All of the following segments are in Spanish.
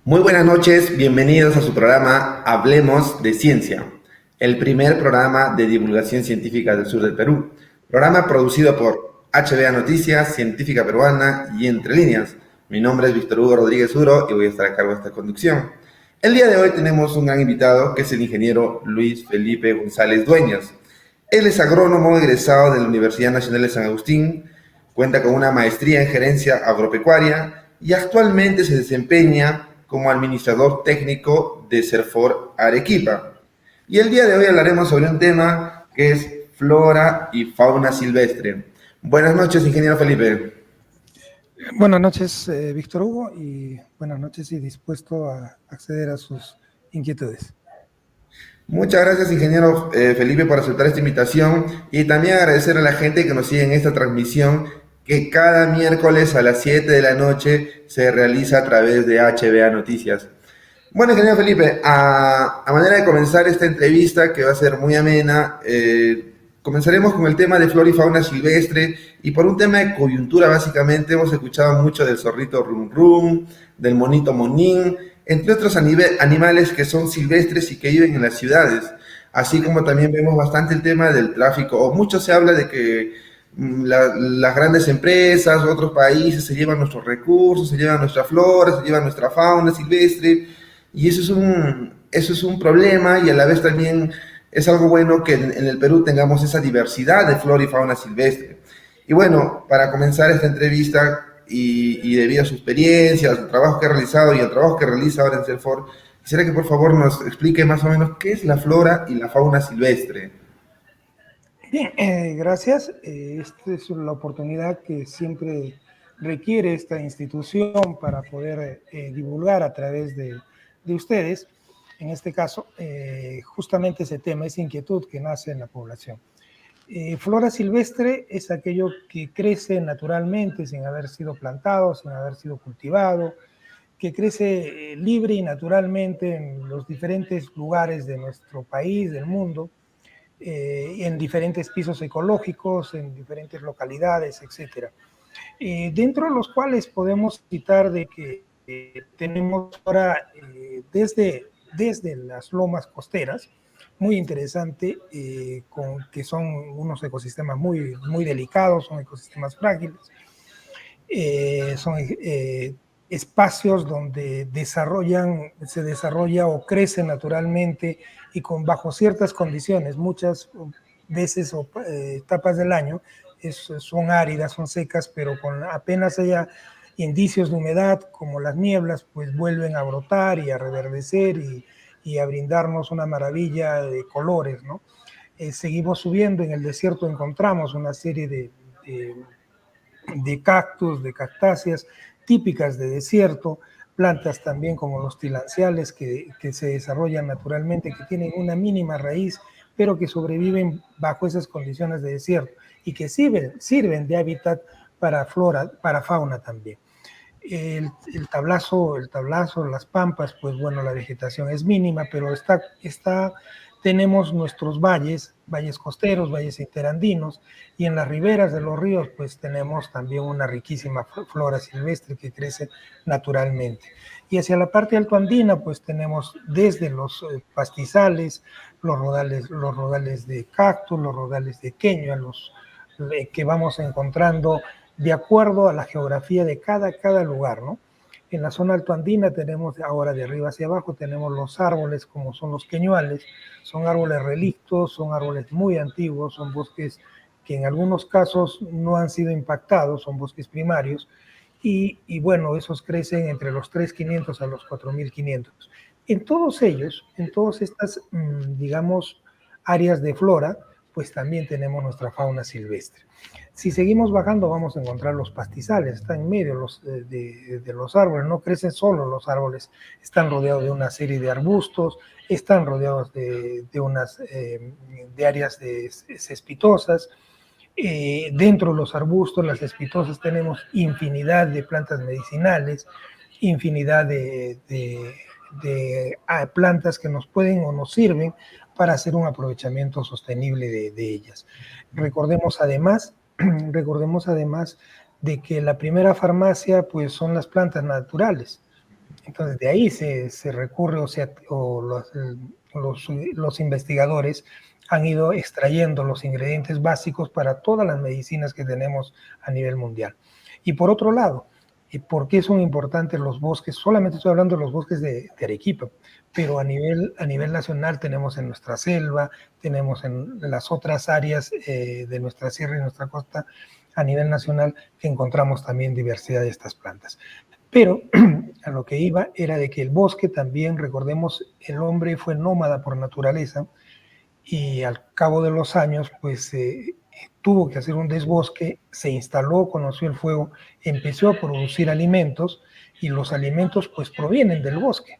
Muy buenas noches, bienvenidos a su programa Hablemos de Ciencia, el primer programa de divulgación científica del sur del Perú. Programa producido por HBA Noticias, Científica Peruana y Entre Líneas. Mi nombre es Víctor Hugo Rodríguez Uro y voy a estar a cargo de esta conducción. El día de hoy tenemos un gran invitado que es el ingeniero Luis Felipe González Dueñas. Él es agrónomo egresado de la Universidad Nacional de San Agustín, cuenta con una maestría en gerencia agropecuaria y actualmente se desempeña como administrador técnico de Serfor Arequipa. Y el día de hoy hablaremos sobre un tema que es flora y fauna silvestre. Buenas noches, ingeniero Felipe. Buenas noches, Víctor Hugo, y buenas noches y dispuesto a acceder a sus inquietudes. Muchas gracias, ingeniero Felipe, por aceptar esta invitación y también agradecer a la gente que nos sigue en esta transmisión que cada miércoles a las 7 de la noche se realiza a través de HBA Noticias. Bueno, ingeniero Felipe, a manera de comenzar esta entrevista, que va a ser muy amena, comenzaremos con el tema de flora y fauna silvestre y por un tema de coyuntura básicamente hemos escuchado mucho del zorrito rum rum, del monito monín, entre otros animales que son silvestres y que viven en las ciudades, así como también vemos bastante el tema del tráfico, o mucho se habla de que las grandes empresas, otros países se llevan nuestros recursos, se llevan nuestra flora, se llevan nuestra fauna silvestre, y eso es un problema y a la vez también es algo bueno que en el Perú tengamos esa diversidad de flora y fauna silvestre. Y bueno, para comenzar esta entrevista y debido a su experiencia, a su trabajo que ha realizado y al trabajo que realiza ahora en Serfor, quisiera que por favor nos explique más o menos qué es la flora y la fauna silvestre. Bien, gracias. Esta es la oportunidad que siempre requiere esta institución para poder divulgar a través de ustedes, en este caso, justamente ese tema, esa inquietud que nace en la población. Flora silvestre es aquello que crece naturalmente sin haber sido plantado, sin haber sido cultivado, que crece libre y naturalmente en los diferentes lugares de nuestro país, del mundo, en diferentes pisos ecológicos, en diferentes localidades, etcétera. Dentro de los cuales podemos citar de que tenemos ahora desde las lomas costeras, muy interesante, que son unos ecosistemas muy delicados, son ecosistemas frágiles, son espacios donde se desarrolla o crece naturalmente y bajo ciertas condiciones, muchas veces o etapas del año son áridas, son secas, pero con apenas haya indicios de humedad como las nieblas, pues vuelven a brotar y a reverdecer y a brindarnos una maravilla de colores, ¿no? Seguimos subiendo, en el desierto encontramos una serie de cactus, de cactáceas típicas de desierto, plantas también como los tilanciales que se desarrollan naturalmente, que tienen una mínima raíz, pero que sobreviven bajo esas condiciones de desierto y que sirven de hábitat para flora, para fauna también. El tablazo, las pampas, pues bueno, la vegetación es mínima, pero tenemos nuestros valles costeros, valles interandinos, y en las riberas de los ríos, pues tenemos también una riquísima flora silvestre que crece naturalmente. Y hacia la parte altoandina, pues tenemos desde los pastizales, los rodales de cactus, los rodales de queño, que vamos encontrando de acuerdo a la geografía de cada lugar, ¿no? En la zona altoandina tenemos, ahora de arriba hacia abajo, tenemos los árboles como son los queñuales, son árboles relictos, son árboles muy antiguos, son bosques que en algunos casos no han sido impactados, son bosques primarios, y bueno, esos crecen entre los 3.500 a los 4.500. En todos ellos, en todas estas, digamos, áreas de flora, pues también tenemos nuestra fauna silvestre. Si seguimos bajando vamos a encontrar los pastizales, están en medio de los árboles, no crecen solo los árboles, están rodeados de una serie de arbustos, están rodeados de áreas cespitosas. Dentro de los arbustos, las cespitosas, tenemos infinidad de plantas medicinales, infinidad de plantas que nos pueden o nos sirven para hacer un aprovechamiento sostenible de ellas. Recordemos además de que la primera farmacia pues son las plantas naturales. Entonces, de ahí se recurre o los investigadores han ido extrayendo los ingredientes básicos para todas las medicinas que tenemos a nivel mundial. Y por otro lado, ¿por qué son importantes los bosques? Solamente estoy hablando de los bosques de Arequipa, pero a nivel nacional tenemos en nuestra selva, tenemos en las otras áreas de nuestra sierra y nuestra costa a nivel nacional que encontramos también diversidad de estas plantas. Pero a lo que iba era de que el bosque también, recordemos, el hombre fue nómada por naturaleza y al cabo de los años, pues tuvo que hacer un desbosque, se instaló, conoció el fuego, empezó a producir alimentos y los alimentos pues provienen del bosque.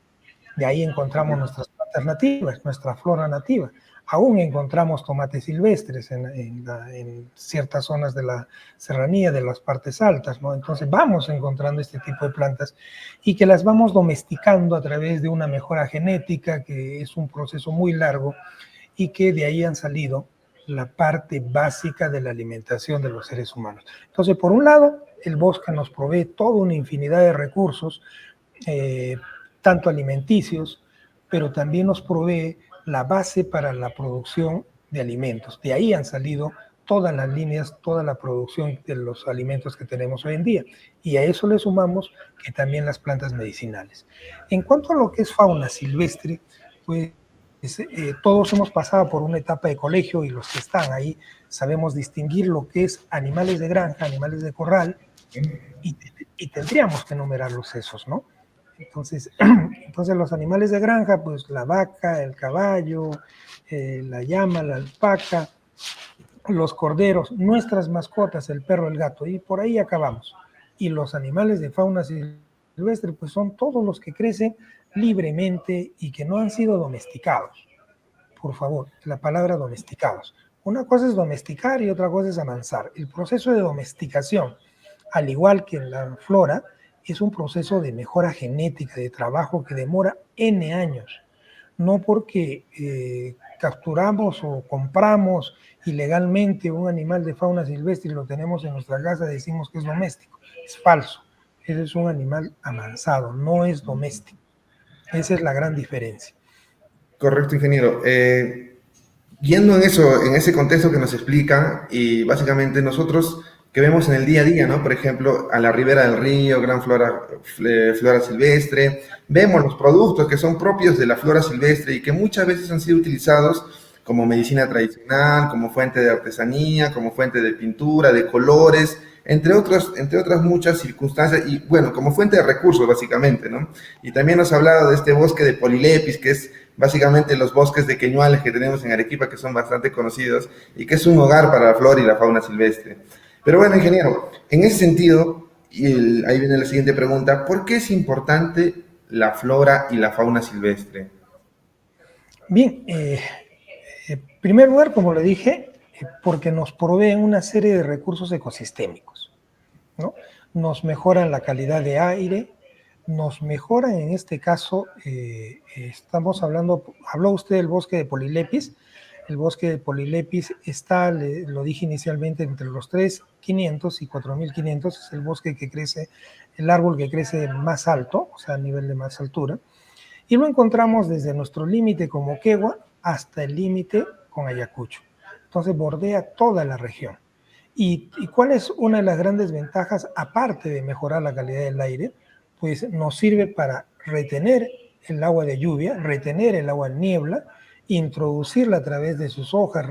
De ahí encontramos nuestras plantas nativas, nuestra flora nativa. Aún encontramos tomates silvestres en ciertas zonas de la serranía, de las partes altas, ¿no? Entonces vamos encontrando este tipo de plantas y que las vamos domesticando a través de una mejora genética, que es un proceso muy largo y que de ahí han salido la parte básica de la alimentación de los seres humanos. Entonces, por un lado, el bosque nos provee toda una infinidad de recursos, eh, tanto alimenticios, pero también nos provee la base para la producción de alimentos. De ahí han salido todas las líneas, toda la producción de los alimentos que tenemos hoy en día. Y a eso le sumamos que también las plantas medicinales. En cuanto a lo que es fauna silvestre, pues todos hemos pasado por una etapa de colegio y los que están ahí sabemos distinguir lo que es animales de granja, animales de corral, y, y tendríamos que enumerar los sesos, ¿no? Entonces, entonces los animales de granja, pues la vaca, el caballo, la llama, la alpaca, los corderos, nuestras mascotas, el perro, el gato, y por ahí acabamos. Y los animales de fauna silvestre, pues son todos los que crecen libremente y que no han sido domesticados. Por favor, la palabra domesticados. Una cosa es domesticar y otra cosa es amansar. El proceso de domesticación, al igual que en la flora, es un proceso de mejora genética, de trabajo que demora N años. No porque capturamos o compramos ilegalmente un animal de fauna silvestre y lo tenemos en nuestra casa, decimos que es doméstico. Es falso. Ese es un animal amansado, no es doméstico. Esa es la gran diferencia. Correcto, ingeniero. Yendo en eso, en ese contexto que nos explica, y básicamente nosotros que vemos en el día a día, ¿no? Por ejemplo, a la ribera del río, gran flora silvestre, vemos los productos que son propios de la flora silvestre y que muchas veces han sido utilizados como medicina tradicional, como fuente de artesanía, como fuente de pintura, de colores, entre otras muchas circunstancias, y bueno, como fuente de recursos, básicamente, ¿no? Y también nos ha hablado de este bosque de Polilepis, que es básicamente los bosques de queñuales que tenemos en Arequipa, que son bastante conocidos y que es un hogar para la flora y la fauna silvestre. Pero bueno, ingeniero, en ese sentido, ahí viene la siguiente pregunta, ¿por qué es importante la flora y la fauna silvestre? Bien, en primer lugar, como le dije, porque nos proveen una serie de recursos ecosistémicos, ¿no? Nos mejoran la calidad de aire, nos mejoran en este caso, estamos habló usted del bosque de Polilepis. El bosque de Polilepis está, lo dije inicialmente, entre los 3.500 y 4.500, es el bosque que crece, el árbol que crece más alto, o sea, a nivel de más altura, y lo encontramos desde nuestro límite con Moquegua hasta el límite con Ayacucho. Entonces bordea toda la región. ¿Y cuál es una de las grandes ventajas, aparte de mejorar la calidad del aire? Pues nos sirve para retener el agua de lluvia, retener el agua de niebla, introducirla a través de sus hojas,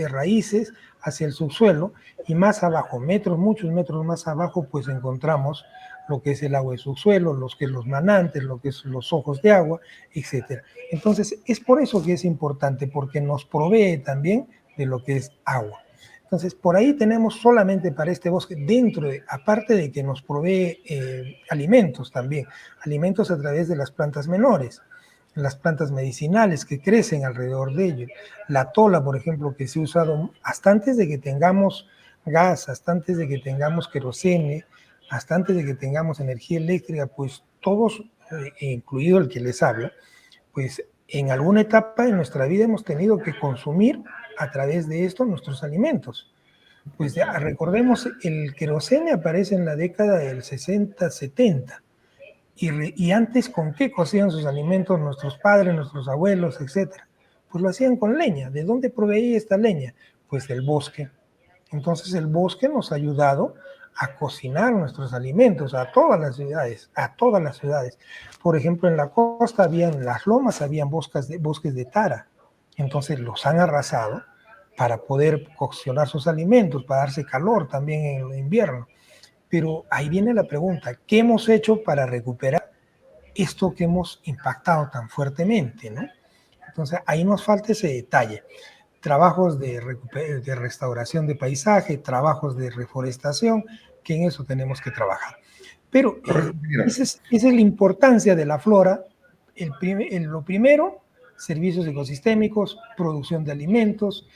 raíces hacia el subsuelo, y más abajo, muchos metros más abajo, pues encontramos lo que es el agua de subsuelo, los manantes, lo que es los ojos de agua, etcétera. Entonces, es por eso que es importante, porque nos provee también de lo que es agua. Entonces, por ahí tenemos solamente para este bosque, aparte de que nos provee alimentos también, alimentos a través de las plantas menores, las plantas medicinales que crecen alrededor de ello. La tola, por ejemplo, que se ha usado hasta antes de que tengamos gas, hasta antes de que tengamos querosene, hasta antes de que tengamos energía eléctrica, pues todos, incluido el que les habla, pues en alguna etapa de nuestra vida hemos tenido que consumir a través de esto nuestros alimentos. Pues ya, recordemos, el querosene aparece en la década del 60-70 Y antes, ¿con qué cocían sus alimentos nuestros padres, nuestros abuelos, etcétera? Pues lo hacían con leña. ¿De dónde proveía esta leña? Pues del bosque. Entonces el bosque nos ha ayudado a cocinar nuestros alimentos a todas las ciudades, a todas las ciudades. Por ejemplo, en la costa habían las lomas, habían bosques de tara. Entonces los han arrasado para poder cocinar sus alimentos, para darse calor también en el invierno. Pero ahí viene la pregunta, ¿qué hemos hecho para recuperar esto que hemos impactado tan fuertemente, ¿no? Entonces ahí nos falta ese detalle. Trabajos de restauración de paisaje, trabajos de reforestación, que en eso tenemos que trabajar. Pero esa es la importancia de la flora. Lo primero, servicios ecosistémicos, producción de alimentos.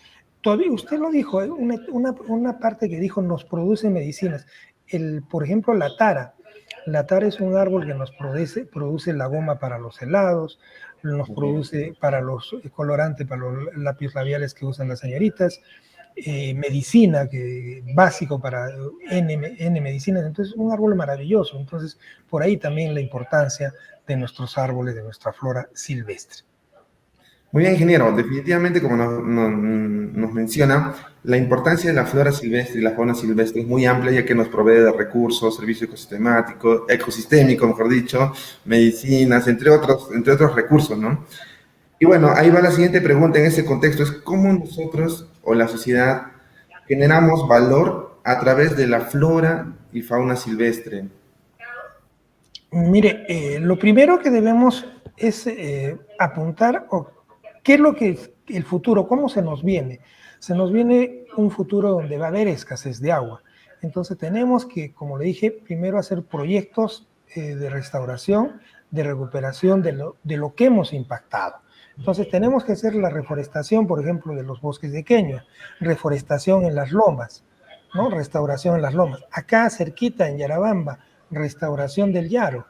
Todavía usted lo dijo, una parte que dijo nos produce medicinas. Por ejemplo, la tara. La tara es un árbol que nos produce la goma para los helados, nos produce para los colorantes, para los lápices labiales que usan las señoritas, medicina básico para N medicinas. Entonces, un árbol maravilloso. Entonces, por ahí también la importancia de nuestros árboles, de nuestra flora silvestre. Muy bien, ingeniero. Definitivamente, como nos menciona, la importancia de la flora silvestre y la fauna silvestre es muy amplia, ya que nos provee de recursos, servicios ecosistémicos, mejor dicho, medicinas, entre otros recursos, ¿no? Y bueno, ahí va la siguiente pregunta en ese contexto, es cómo nosotros o la sociedad generamos valor a través de la flora y fauna silvestre. Mire, lo primero que debemos es apuntar qué es lo que es el futuro, cómo se nos viene. Se nos viene un futuro donde va a haber escasez de agua. Entonces tenemos que, como le dije, primero hacer proyectos de restauración, de recuperación de lo que hemos impactado. Entonces tenemos que hacer la reforestación, por ejemplo, de los bosques de queña, reforestación en las lomas, ¿no? Restauración en las lomas. Acá cerquita en Yarabamba, restauración del Yaro.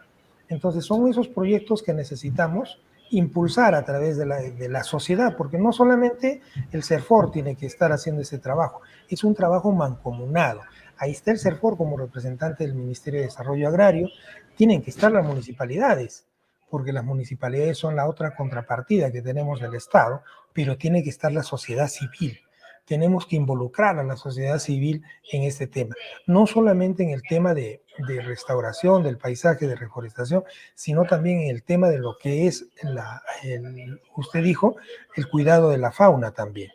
Entonces son esos proyectos que necesitamos impulsar a través de la sociedad, porque no solamente el CERFOR tiene que estar haciendo ese trabajo, es un trabajo mancomunado. Ahí está el CERFOR como representante del Ministerio de Desarrollo Agrario, tienen que estar las municipalidades, porque las municipalidades son la otra contrapartida que tenemos del Estado, pero tiene que estar la sociedad civil. Tenemos que involucrar a la sociedad civil en este tema, no solamente en el tema de restauración del paisaje, de reforestación, sino también en el tema de lo que es, usted dijo, el cuidado de la fauna también.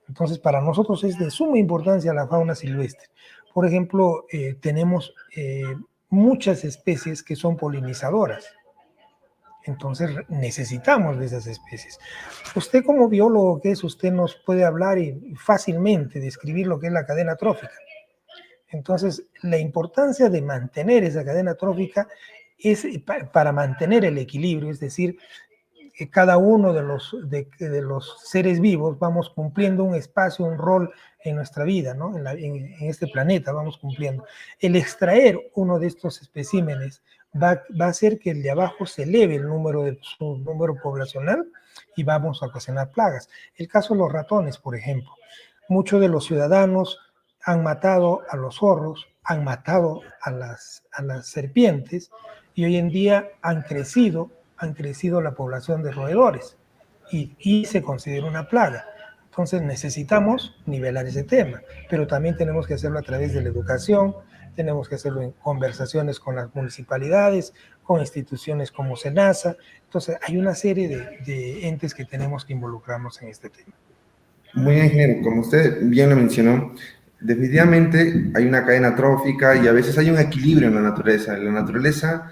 Entonces, para nosotros es de suma importancia la fauna silvestre. Por ejemplo, tenemos muchas especies que son polinizadoras. Entonces necesitamos de esas especies. Usted como biólogo que es, usted nos puede hablar y fácilmente describir lo que es la cadena trófica. Entonces, la importancia de mantener esa cadena trófica es para mantener el equilibrio, es decir, que cada uno de los seres vivos vamos cumpliendo un espacio, un rol en nuestra vida, ¿no? En este planeta vamos cumpliendo. El extraer uno de estos especímenes va a hacer que el de abajo se eleve su número poblacional y vamos a ocasionar plagas. El caso de los ratones, por ejemplo. Muchos de los ciudadanos han matado a los zorros, han matado a las serpientes y hoy en día han crecido la población de roedores y se considera una plaga. Entonces necesitamos nivelar ese tema, pero también tenemos que hacerlo a través de la educación, tenemos que hacerlo en conversaciones con las municipalidades, con instituciones como SENASA. Entonces hay una serie de entes que tenemos que involucrarnos en este tema. Muy bien, ingeniero. Como usted bien lo mencionó, definitivamente hay una cadena trófica y a veces hay un equilibrio en la naturaleza. La naturaleza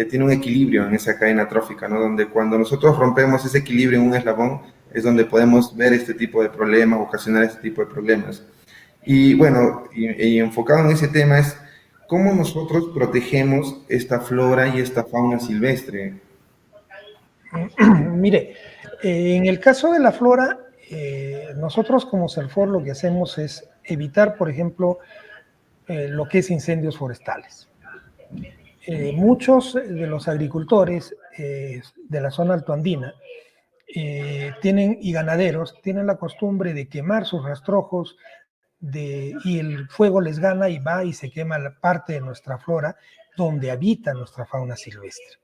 tiene un equilibrio en esa cadena trófica, ¿no? Donde cuando nosotros rompemos ese equilibrio en un eslabón es donde podemos ver este tipo de problemas, ocasionar este tipo de problemas. Y bueno, y enfocado en ese tema es cómo nosotros protegemos esta flora y esta fauna silvestre. Mire, en el caso de la flora, nosotros como CERFOR lo que hacemos es evitar, por ejemplo, lo que es incendios forestales. Muchos de los agricultores de la zona altoandina y ganaderos tienen la costumbre de quemar sus rastrojos y el fuego les gana y va y se quema la parte de nuestra flora donde habita nuestra fauna silvestre.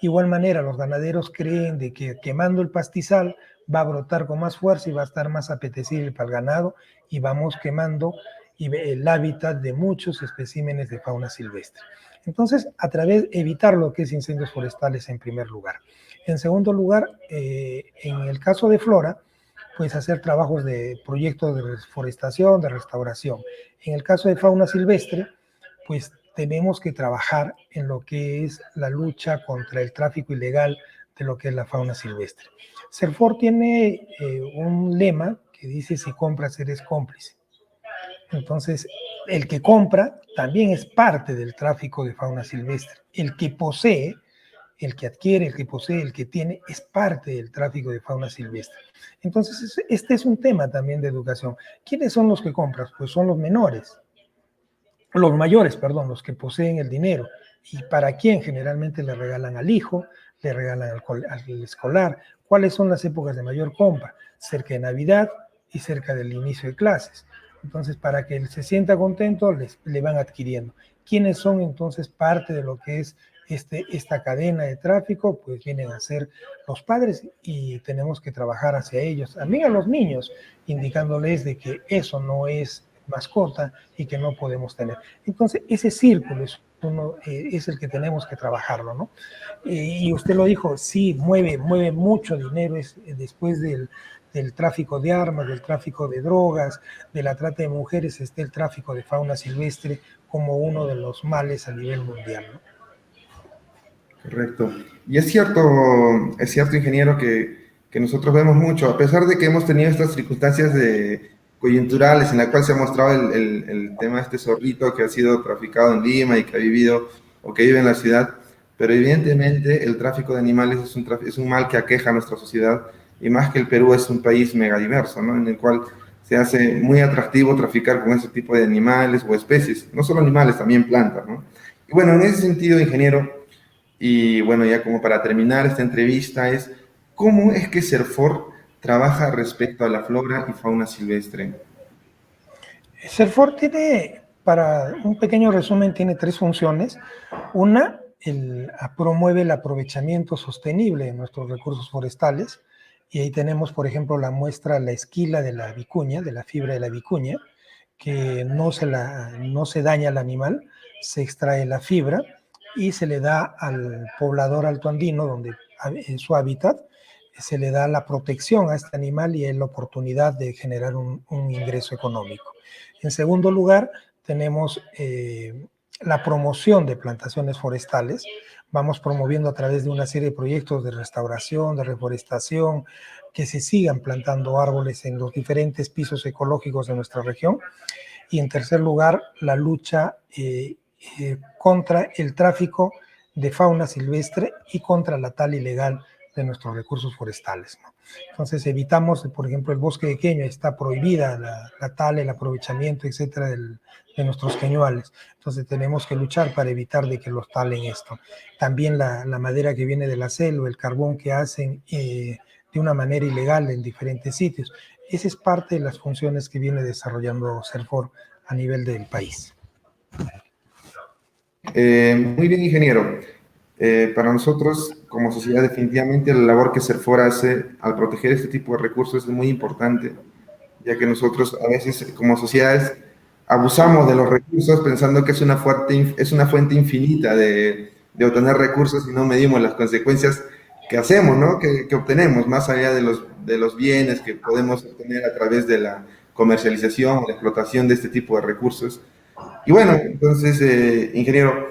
Igual manera, los ganaderos creen de que quemando el pastizal va a brotar con más fuerza y va a estar más apetecible para el ganado, y vamos quemando el hábitat de muchos especímenes de fauna silvestre. Entonces, a través de evitar lo que es incendios forestales en primer lugar. En segundo lugar, en el caso de flora, pues hacer trabajos de proyectos de reforestación, de restauración. En el caso de fauna silvestre, pues tenemos que trabajar en lo que es la lucha contra el tráfico ilegal de lo que es la fauna silvestre. CERFOR tiene un lema que dice: si compras eres cómplice. Entonces, el que compra también es parte del tráfico de fauna silvestre. El que posee, el que adquiere, el que posee, el que tiene, es parte del tráfico de fauna silvestre. Entonces, este es un tema también de educación. ¿Quiénes son los que compran? Pues son los mayores, perdón, los que poseen el dinero. ¿Y para quién? Generalmente le regalan al hijo, le regalan al escolar. ¿Cuáles son las épocas de mayor compra? Cerca de Navidad y cerca del inicio de clases. Entonces, para que él se sienta contento, le van adquiriendo. ¿Quiénes son entonces parte de lo que es esta cadena de tráfico? Pues vienen a ser los padres, y tenemos que trabajar hacia ellos, también a los niños, indicándoles de que eso no es mascota y que no podemos tener. Entonces, ese círculo es el que tenemos que trabajarlo, ¿no? Y usted lo dijo, sí, mueve mucho dinero después del tráfico de armas, del tráfico de drogas, de la trata de mujeres, está el tráfico de fauna silvestre como uno de los males a nivel mundial, ¿no? Correcto. Y es cierto, ingeniero, que nosotros vemos mucho, a pesar de que hemos tenido estas circunstancias coyunturales en la cual se ha mostrado el tema de este zorrito que ha sido traficado en Lima y que ha vivido o que vive en la ciudad, pero evidentemente el tráfico de animales es un mal que aqueja a nuestra sociedad, y más que el Perú es un país megadiverso, ¿no? En el cual se hace muy atractivo traficar con ese tipo de animales o especies, no solo animales, también plantas, ¿no? Y bueno, en ese sentido, ingeniero, y bueno, ya como para terminar esta entrevista, es cómo es que CERFOR trabaja respecto a la flora y fauna silvestre. CERFOR tiene, para un pequeño resumen, tiene tres funciones. Una, promueve el aprovechamiento sostenible de nuestros recursos forestales, y ahí tenemos, por ejemplo, la muestra, la esquila de la vicuña, de la fibra de la vicuña, que no se daña al animal, se extrae la fibra y se le da al poblador altoandino, donde en su hábitat se le da la protección a este animal y la oportunidad de generar un ingreso económico. En segundo lugar, tenemos la promoción de plantaciones forestales. Vamos promoviendo a través de una serie de proyectos de restauración, de reforestación, que se sigan plantando árboles en los diferentes pisos ecológicos de nuestra región. Y en tercer lugar, la lucha contra el tráfico de fauna silvestre y contra la tala ilegal de nuestros recursos forestales, ¿no? Entonces evitamos, por ejemplo, el bosque de queño, está prohibida la tala, el aprovechamiento, etcétera, de nuestros queñuales. Entonces tenemos que luchar para evitar de que los talen esto. También la madera que viene de la selva, el carbón que hacen de una manera ilegal en diferentes sitios. Esa es parte de las funciones que viene desarrollando CERFOR a nivel del país. Muy bien, ingeniero. Para nosotros, como sociedad, definitivamente la labor que CERFOR hace al proteger este tipo de recursos es muy importante, ya que nosotros a veces como sociedades abusamos de los recursos pensando que es una fuente infinita de obtener recursos, y no medimos las consecuencias que hacemos, ¿no? Que obtenemos, más allá de los bienes que podemos obtener a través de la comercialización, la explotación de este tipo de recursos. Y bueno, entonces, ingeniero,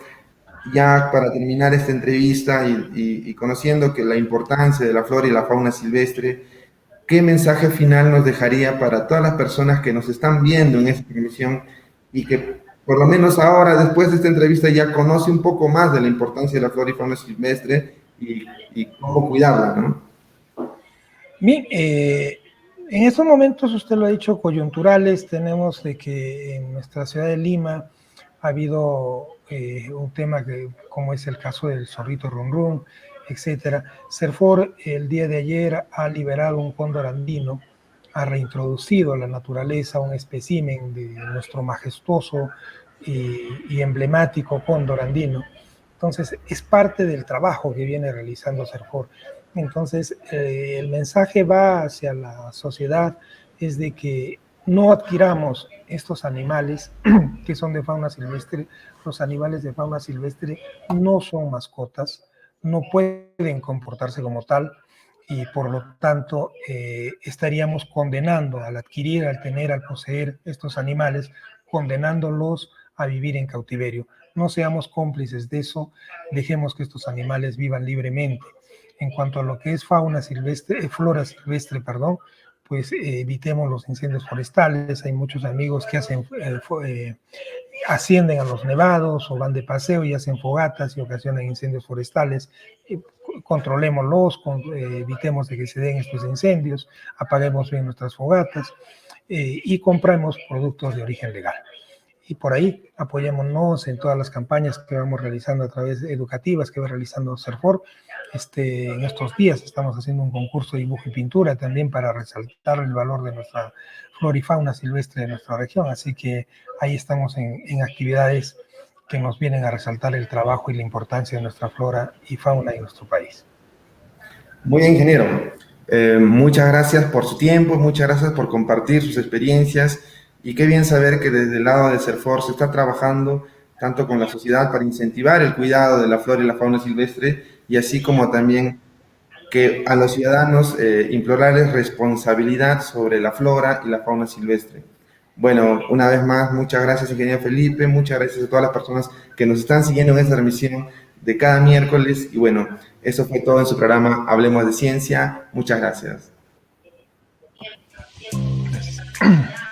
ya para terminar esta entrevista y conociendo que la importancia de la flora y la fauna silvestre, ¿qué mensaje final nos dejaría para todas las personas que nos están viendo en esta transmisión y que por lo menos ahora, después de esta entrevista, ya conoce un poco más de la importancia de la flora y fauna silvestre y cómo cuidarla, ¿no? Bien, en estos momentos, usted lo ha dicho, coyunturales, tenemos de que en nuestra ciudad de Lima ha habido un tema como es el caso del zorrito run run, etcétera. CERFOR el día de ayer ha liberado un cóndor andino, ha reintroducido a la naturaleza un espécimen de nuestro majestuoso y emblemático cóndor andino, Entonces, es parte del trabajo que viene realizando CERFOR. Entonces, el mensaje va hacia la sociedad, es de que no adquiramos estos animales que son de fauna silvestre. Los animales de fauna silvestre no son mascotas, no pueden comportarse como tal, y por lo tanto estaríamos condenando al adquirir, al tener, al poseer estos animales, condenándolos a vivir en cautiverio. No seamos cómplices de eso, dejemos que estos animales vivan libremente. En cuanto a lo que es fauna silvestre, flora silvestre, perdón, pues evitemos los incendios forestales. Hay muchos amigos que ascienden a los nevados o van de paseo y hacen fogatas y ocasionan incendios forestales. Controlémoslos, evitemos de que se den estos incendios, apaguemos bien nuestras fogatas y compremos productos de origen legal. Y por ahí apoyémonos en todas las campañas que vamos realizando a través de educativas que va realizando CERFOR. En estos días estamos haciendo un concurso de dibujo y pintura también para resaltar el valor de nuestra flora y fauna silvestre de nuestra región. Así que ahí estamos en actividades que nos vienen a resaltar el trabajo y la importancia de nuestra flora y fauna en nuestro país. Muy bien, ingeniero. Muchas gracias por su tiempo, muchas gracias por compartir sus experiencias y qué bien saber que desde el lado de CERFOR se está trabajando tanto con la sociedad para incentivar el cuidado de la flora y la fauna silvestre y así como también que a los ciudadanos implorarles responsabilidad sobre la flora y la fauna silvestre. Bueno, una vez más, muchas gracias, ingeniero Felipe, muchas gracias a todas las personas que nos están siguiendo en esta transmisión de cada miércoles. Y bueno, eso fue todo en su programa Hablemos de Ciencia. Muchas gracias. Gracias.